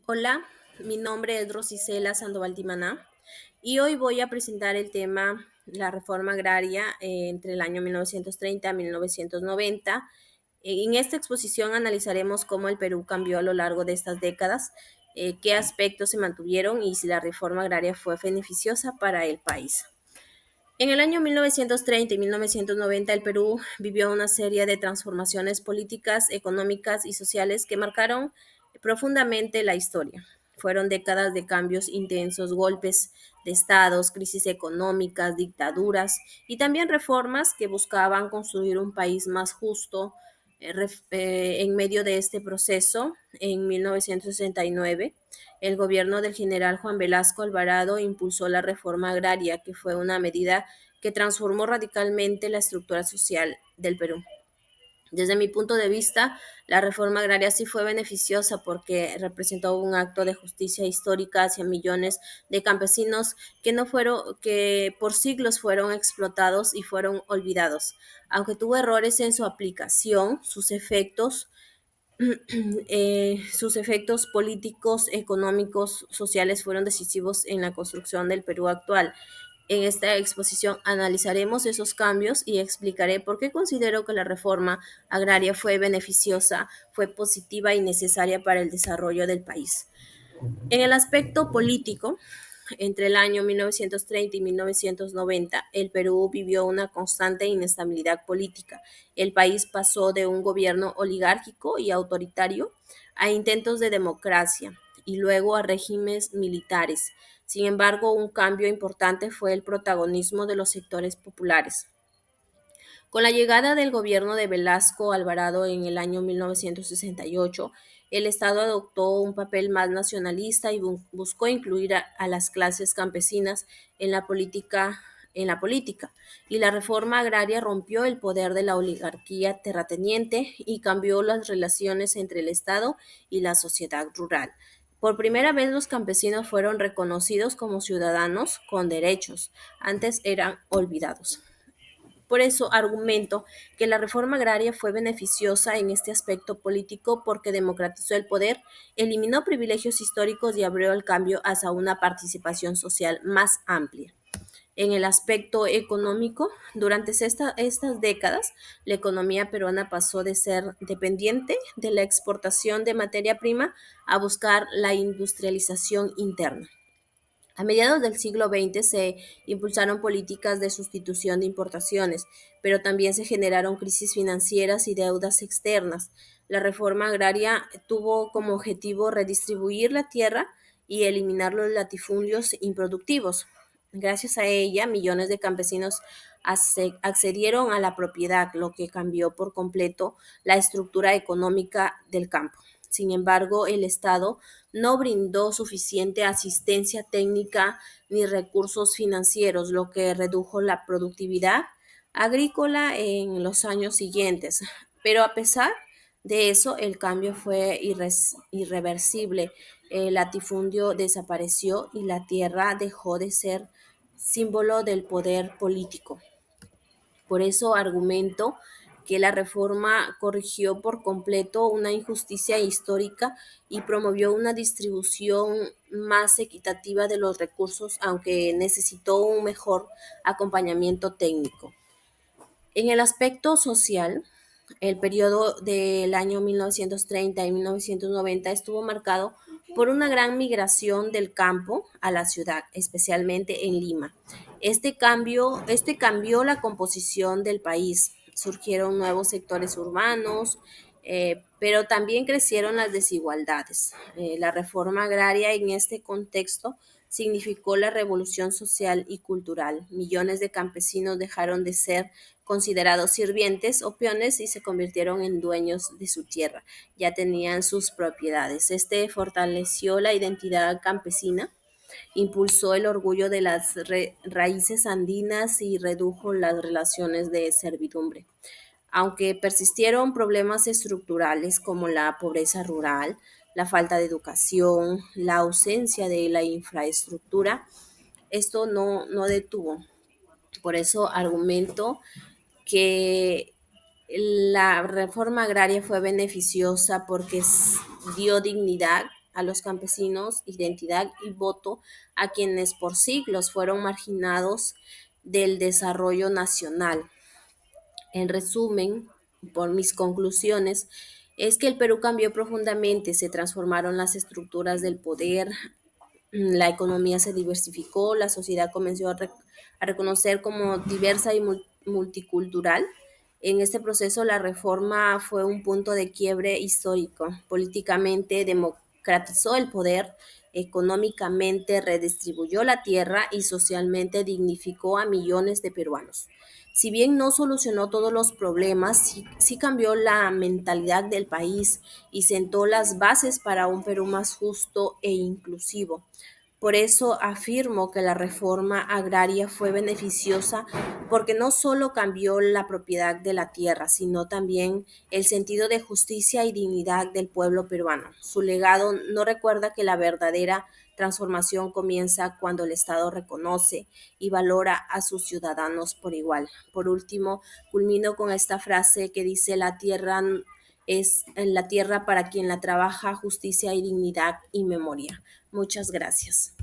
Hola, mi nombre es Rosicela Sandoval Timaná y hoy voy a presentar el tema la reforma agraria entre el año 1930 a 1990. En esta exposición analizaremos cómo el Perú cambió a lo largo de estas décadas, qué aspectos se mantuvieron y si la reforma agraria fue beneficiosa para el país. En el año 1930 y 1990 el Perú vivió una serie de transformaciones políticas, económicas y sociales que marcaron profundamente la historia. Fueron décadas de cambios intensos, golpes de estados, crisis económicas, dictaduras y también reformas que buscaban construir un país más justo. En medio de este proceso, en 1969, el gobierno del general Juan Velasco Alvarado impulsó la reforma agraria, que fue una medida que transformó radicalmente la estructura social del Perú. Desde mi punto de vista, la reforma agraria sí fue beneficiosa porque representó un acto de justicia histórica hacia millones de campesinos que por siglos fueron explotados y fueron olvidados. Aunque tuvo errores en su aplicación, sus efectos políticos, económicos, sociales fueron decisivos en la construcción del Perú actual. En esta exposición analizaremos esos cambios y explicaré por qué considero que la reforma agraria fue beneficiosa, fue positiva y necesaria para el desarrollo del país. En el aspecto político, entre el año 1930 y 1990, el Perú vivió una constante inestabilidad política. El país pasó de un gobierno oligárquico y autoritario a intentos de democracia y luego a regímenes militares. Sin embargo, un cambio importante fue el protagonismo de los sectores populares. Con la llegada del gobierno de Velasco Alvarado en el año 1968, el Estado adoptó un papel más nacionalista y buscó incluir a las clases campesinas en la política, y la reforma agraria rompió el poder de la oligarquía terrateniente y cambió las relaciones entre el Estado y la sociedad rural. Por primera vez los campesinos fueron reconocidos como ciudadanos con derechos, antes eran olvidados. Por eso argumento que la reforma agraria fue beneficiosa en este aspecto político porque democratizó el poder, eliminó privilegios históricos y abrió el cambio hacia una participación social más amplia. En el aspecto económico, durante estas décadas, la economía peruana pasó de ser dependiente de la exportación de materia prima a buscar la industrialización interna. A mediados del siglo XX se impulsaron políticas de sustitución de importaciones, pero también se generaron crisis financieras y deudas externas. La reforma agraria tuvo como objetivo redistribuir la tierra y eliminar los latifundios improductivos. Gracias a ella, millones de campesinos accedieron a la propiedad, lo que cambió por completo la estructura económica del campo. Sin embargo, el Estado no brindó suficiente asistencia técnica ni recursos financieros, lo que redujo la productividad agrícola en los años siguientes. Pero a pesar de eso, el cambio fue irreversible. El latifundio desapareció y la tierra dejó de ser símbolo del poder político. Por eso argumento que la reforma corrigió por completo una injusticia histórica y promovió una distribución más equitativa de los recursos, aunque necesitó un mejor acompañamiento técnico. En el aspecto social, el periodo del año 1930 y 1990 estuvo marcado por una gran migración del campo a la ciudad, especialmente en Lima. Este cambió la composición del país. Surgieron nuevos sectores urbanos, pero también crecieron las desigualdades. La reforma agraria en este contexto significó la revolución social y cultural. Millones de campesinos dejaron de ser considerados sirvientes o peones y se convirtieron en dueños de su tierra. Ya tenían sus propiedades. Este fortaleció la identidad campesina, impulsó el orgullo de las raíces andinas y redujo las relaciones de servidumbre. Aunque persistieron problemas estructurales como la pobreza rural, la falta de educación, la ausencia de la infraestructura, esto no detuvo. Por eso argumento que la reforma agraria fue beneficiosa porque dio dignidad a los campesinos identidad y voto, a quienes por siglos fueron marginados del desarrollo nacional. En resumen, por mis conclusiones, es que el Perú cambió profundamente, se transformaron las estructuras del poder, la economía se diversificó, la sociedad comenzó a reconocer como diversa y multicultural. En este proceso, la reforma fue un punto de quiebre histórico. Políticamente democratizó el poder, económicamente redistribuyó la tierra y socialmente dignificó a millones de peruanos. Si bien no solucionó todos los problemas, sí cambió la mentalidad del país y sentó las bases para un Perú más justo e inclusivo. Por eso afirmo que la reforma agraria fue beneficiosa porque no solo cambió la propiedad de la tierra, sino también el sentido de justicia y dignidad del pueblo peruano. Su legado no recuerda que la verdadera transformación comienza cuando el Estado reconoce y valora a sus ciudadanos por igual. Por último, culmino con esta frase que dice: la tierra es en la tierra para quien la trabaja, justicia y dignidad y memoria. Muchas gracias.